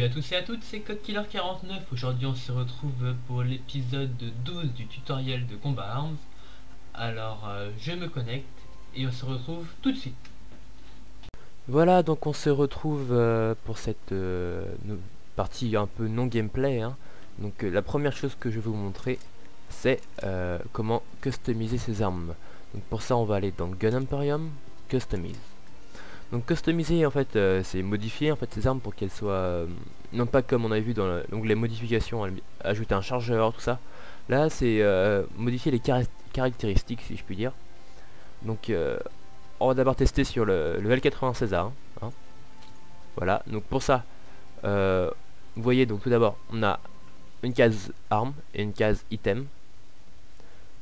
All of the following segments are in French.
à tous et à toutes, c'est CodeKiller49. Aujourd'hui on se retrouve pour l'épisode 12 du tutoriel de Combat Arms. Alors je me connecte et on se retrouve tout de suite. Voilà, donc on se retrouve pour cette partie un peu non gameplay, hein. Donc la première chose que je vais vous montrer, c'est comment customiser ses armes. Donc pour ça on va aller dans Gun Emporium, Customize. Donc customiser en fait c'est modifier en fait ses armes pour qu'elles soient non pas comme on avait vu dans l'onglet modification, ajouter un chargeur, tout ça. Là c'est modifier les caractéristiques, si je puis dire. Donc on va d'abord tester sur le L96A, hein. Voilà, donc pour ça vous voyez, donc tout d'abord on a une case arme et une case item.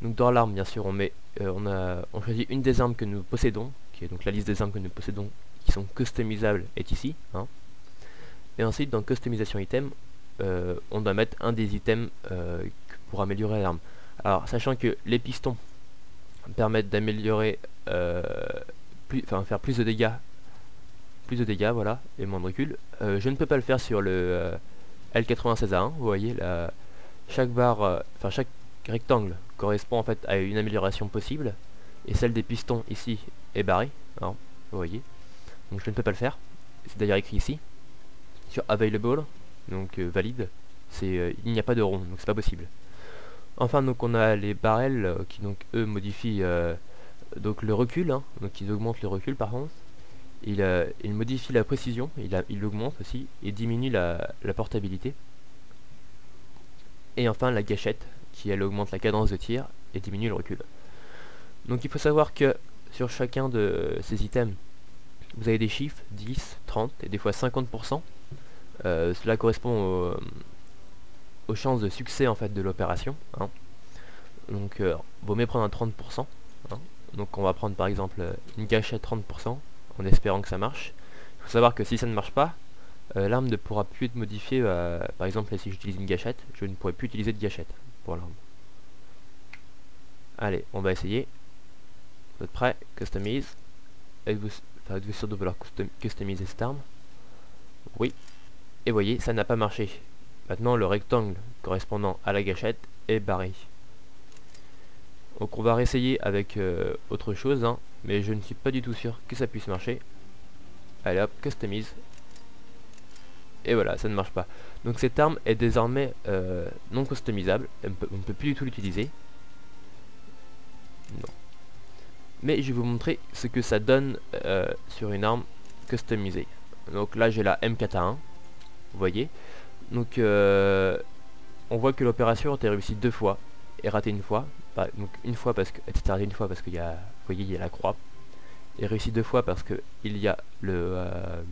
Donc dans l'arme, bien sûr, on choisit une des armes que nous possédons, qui est donc la liste des armes que nous possédons qui sont customisables est ici, hein. Et ensuite dans customisation item, on doit mettre un des items pour améliorer l'arme. Alors sachant que les pistons permettent d'améliorer faire plus de dégâts, voilà, et moins de recul. Je ne peux pas le faire sur le L96A1. Vous voyez là, chaque barre, chaque rectangle correspond en fait à une amélioration possible, et celle des pistons ici est barrée, hein, vous voyez. Donc je ne peux pas le faire. C'est d'ailleurs écrit ici sur available, donc valide. C'est il n'y a pas de rond, donc c'est pas possible. Enfin, donc on a les barrels qui donc eux modifient donc le recul, hein, donc ils augmentent le recul. Par contre il modifie la précision, il augmente aussi et diminue la portabilité. Et enfin la gâchette qui elle augmente la cadence de tir et diminue le recul. Donc il faut savoir que sur chacun de ces items vous avez des chiffres 10, 30 et des fois 50%. Cela correspond aux chances de succès en fait de l'opération, hein. Donc vaut mieux prendre un 30%, hein. Donc on va prendre par exemple une gâchette 30% en espérant que ça marche. Il faut savoir que si ça ne marche pas, l'arme ne pourra plus être modifiée. Par exemple si j'utilise une gâchette, je ne pourrai plus utiliser de gâchette pour l'arme. Allez, on va essayer. Vous êtes prêts? Customize. Êtes-vous sûr de vouloir customiser cette arme? Oui. Et voyez, ça n'a pas marché. Maintenant le rectangle correspondant à la gâchette est barré. Donc on va réessayer avec autre chose, hein, mais je ne suis pas du tout sûr que ça puisse marcher. Allez hop, customise. Et voilà, ça ne marche pas. Donc cette arme est désormais non customisable. On ne peut plus du tout l'utiliser. Non. Mais je vais vous montrer ce que ça donne sur une arme customisée. Donc là j'ai la M4A1. Vous voyez. Donc on voit que l'opération a été réussie 2 fois et ratée une fois. Donc une fois parce que une fois parce qu'il y a, vous voyez, il y a la croix, et réussi 2 fois parce que il y a le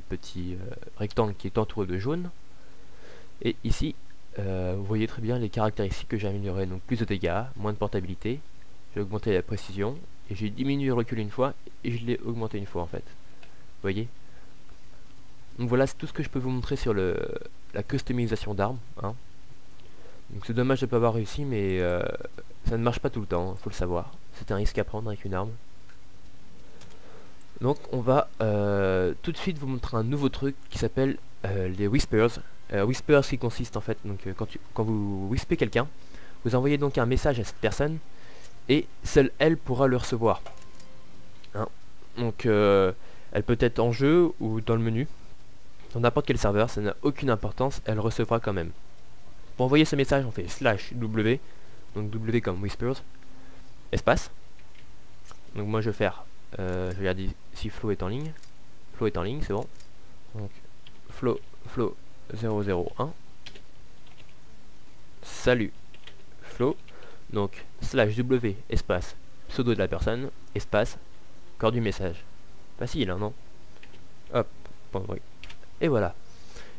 petit rectangle qui est entouré de jaune. Et ici vous voyez très bien les caractéristiques que j'ai améliorées, donc plus de dégâts, moins de portabilité, j'ai augmenté la précision et j'ai diminué le recul une fois et je l'ai augmenté une fois en fait, vous voyez. Donc voilà, c'est tout ce que je peux vous montrer sur la customisation d'armes, hein. Donc c'est dommage de ne pas avoir réussi, mais ça ne marche pas tout le temps, faut le savoir. C'est un risque à prendre avec une arme. Donc on va tout de suite vous montrer un nouveau truc qui s'appelle les Whispers. Whispers qui consiste en fait, donc quand vous whispez quelqu'un, vous envoyez donc un message à cette personne et seule elle pourra le recevoir, hein. Donc elle peut être en jeu ou dans le menu, dans n'importe quel serveur, ça n'a aucune importance, elle recevra quand même. Pour envoyer ce message on fait /w, donc W comme Whispers, espace. Donc moi je vais faire, je regarde si Flow est en ligne. Flow est en ligne, c'est bon. Donc Flow 001. Salut Flow. Donc /w espace pseudo de la personne, espace, corps du message. Facile, hein, non? Hop, et voilà.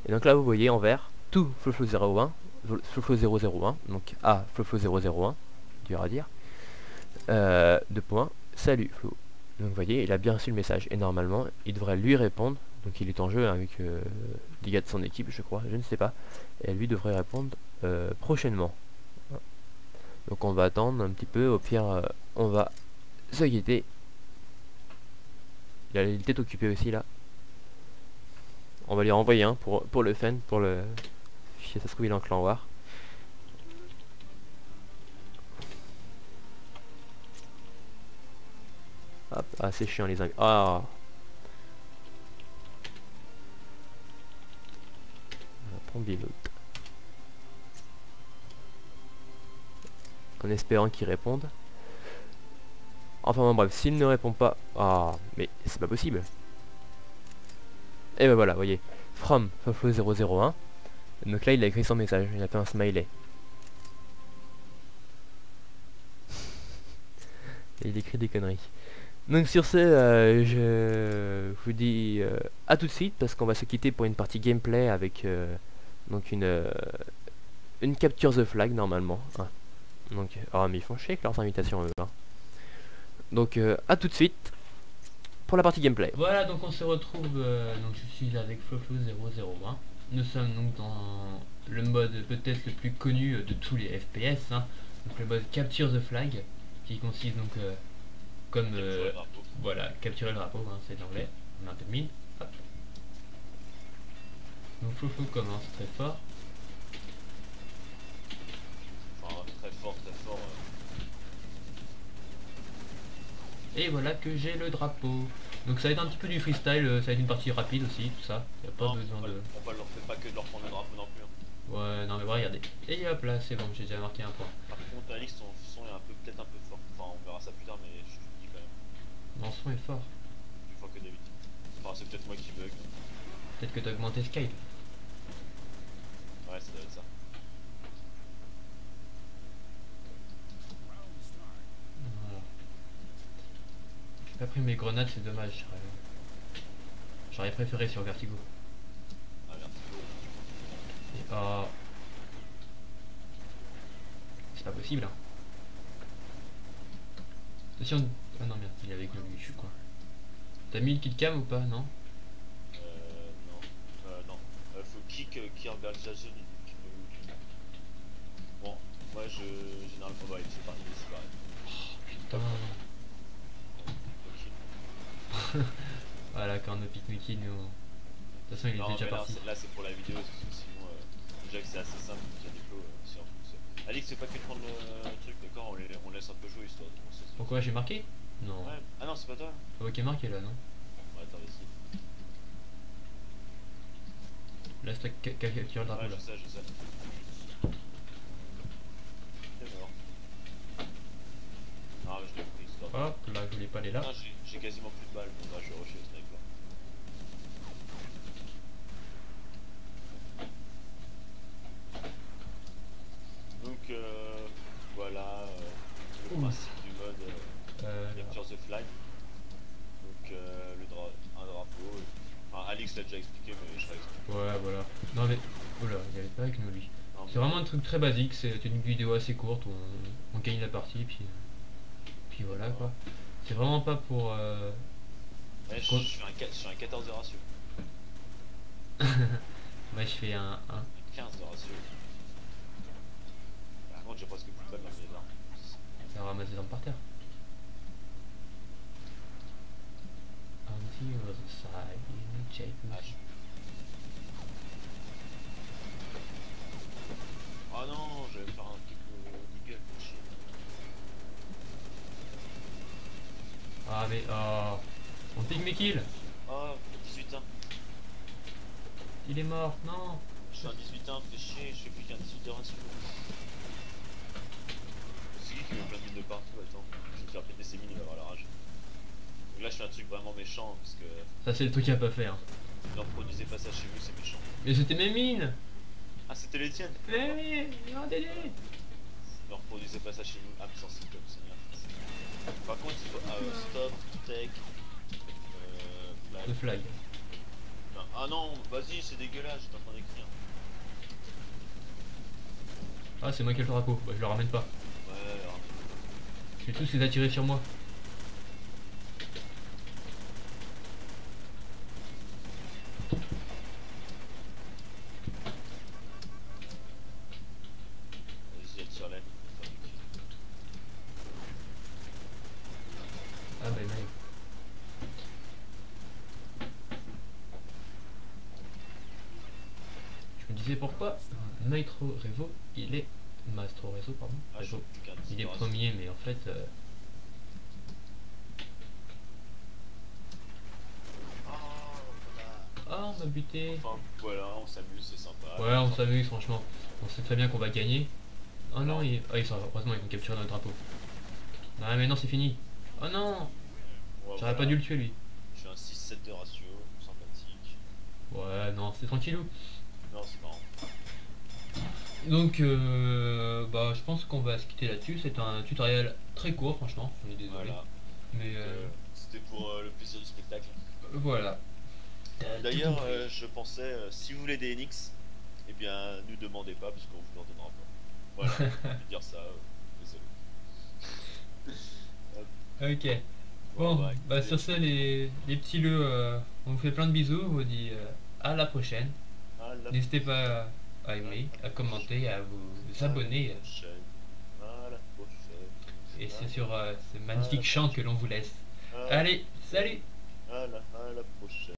Et donc là vous voyez en vert tout Flow 01. Flow 001, donc A Flow 001, dur à dire. 2 points, salut Flow. Donc vous voyez, il a bien reçu le message et normalement il devrait lui répondre. Donc il est en jeu avec les gars de son équipe, je crois, je ne sais pas. Et lui devrait répondre prochainement. Donc on va attendre un petit peu, au pire on va se guetter. Il était occupé aussi là. On va lui renvoyer un pour le fun, pour le... Chier, ça se trouve il est en clan war. Hop, ah c'est chiant les invités. Ah, on va prendre l'autre. En espérant qu'il réponde. Enfin bon, bref, s'il ne répond pas... Ah, mais c'est pas possible. Et ben voilà, vous voyez. From Fofo001. Donc là, il a écrit son message. Il a fait un smiley. Et il écrit des conneries. Donc sur ce, je vous dis à tout de suite. Parce qu'on va se quitter pour une partie gameplay avec donc une capture the flag normalement. Hein. Donc, oh mais ils font chier avec leurs invitations eux. Hein. Donc à tout de suite pour la partie gameplay. Voilà, donc on se retrouve, donc je suis avec Fofo001. Nous sommes donc dans le mode peut-être le plus connu de tous les FPS, hein. Donc le mode Capture the Flag, qui consiste donc comme voilà, capturer le drapeau, hein, c'est l'anglais, on a un peu de mine. Hop. Donc Fofo commence très fort. Enfin, très fort, très fort. Et voilà que j'ai le drapeau. Donc ça va être un petit peu du freestyle, ça va être une partie rapide aussi, tout ça. Y a pas besoin de... On ne leur fait pas que de leur prendre le drapeau non plus. Hein. Ouais, non mais voilà, regardez. Et hop là, c'est bon, j'ai déjà marqué un point. Par contre, Alix, son son est peut-être un peu fort. Enfin, on verra ça plus tard, mais je te le dis quand même. Mon son est fort. Plus fort que d'habitude. Enfin, c'est peut-être moi qui bug. Peut-être que t'as augmenté Skype. Ouais, ça doit être ça. Voilà. J'ai pas pris mes grenades, c'est dommage. J'aurais préféré sur Vertigo. Ah, merde. Et oh. C'est pas possible, hein. Attention. Ah non, merde, il est avec nous, lui, je suis quoi. T'as mis le kit cam ou pas, non? Non. Faut qui regarde la zone. Bon, moi généralement, bah, c'est pareil. Putain. Voilà, quand on pique Mickey, nous... De toute façon, il est déjà parti. Là, c'est pour la vidéo, sinon, déjà que c'est assez simple, il y a des flots, si on pousse. Alix, c'est pas que de prendre le truc, d'accord, on laisse un peu jouer histoire. Pourquoi j'ai marqué? Non. Ouais. Ah non, c'est pas toi. C'est moi qui ai marqué là, non? Ouais, t'as réussi. Là, c'est la capture le drapeau Ouais, là. je sais. T'es mort. Non, mais je l'ai pris, histoire. Hop, là, je voulais pas aller là. J'ai quasiment plus de balles, bon bah je vais rusher le sniper. Donc voilà le principe du mode Capture the Flag. Donc un drapeau. Enfin Alix l'a déjà expliqué mais je réexplique. Ouais, voilà. Non mais... Oula, il avait pas avec nous lui. C'est vraiment un truc très basique, c'est une vidéo assez courte où on gagne la partie, puis voilà quoi. C'est vraiment pas pour... Ouais, je suis un 14 de ratio. Moi je fais un 15 de ratio. Par contre j'ai presque plus de balles dans mes armes. Ça va ramasser des armes par terre. On the other side, check. Oh non, je vais faire un truc Deagle pour chier. Ah mais oh, on pique mes kills. Oh, 18 1. Il est mort, non. Je fais un 18 1, fais chier, je fais plus qu'un 18 de ratio. C'est qui met plein de mines de partout, attends. Je vais me faire péter ses mines, il va avoir la rage. Donc là je fais un truc vraiment méchant parce que... Ça c'est le truc à pas faire. Ne reproduisez pas ça chez vous, c'est méchant. Mais c'était mes mines. Ah c'était les tiennes. Mais oui, regardez-les. Ne reproduisez pas ça chez vous, âme sensible comme Seigneur. Par contre il faut stop, take, flag. Le flag. Non. Ah non, vas-y c'est dégueulasse, j'étais en train d'écrire. Ah c'est moi qui ai le drapeau, bah, je le ramène pas. Ouais, alors... Je vais tous les attirer sur moi. Vas-y, elle sur l'aile. Ah bah mec. disais pourquoi Maestro Revo, il est... Maestro Revo, pardon. Ah, Revo. je sais plus Il est premier, mais en fait... Ah, on m'a buté. Enfin, voilà, on s'amuse, c'est sympa. Ouais, on s'amuse, franchement. On sait très bien qu'on va gagner. Oh non, heureusement, ils ont capturé notre drapeau. Ah, mais non, c'est fini. Oh non, j'aurais pas dû le tuer, lui. J'ai un 6-7 de ratio, sympathique. Ouais, non, c'est tranquillou. Non, c'est marrant. Donc, bah, je pense qu'on va se quitter là-dessus. C'est un tutoriel très court, franchement. On est désolé. Voilà. Mais c'était pour le plaisir du spectacle. voilà. D'ailleurs, je pensais, si vous voulez des NX, eh bien, nous demandez pas, parce qu'on vous en donnera pas. Voilà, je vais dire ça, désolé. Ok. Bon, bah sur ça, les petits leux, on vous fait plein de bisous. On vous dit à la prochaine. N'hésitez pas à aimer, à commenter, à vous abonner. Et c'est sur ce magnifique chant que l'on vous laisse. Allez, salut! À la prochaine.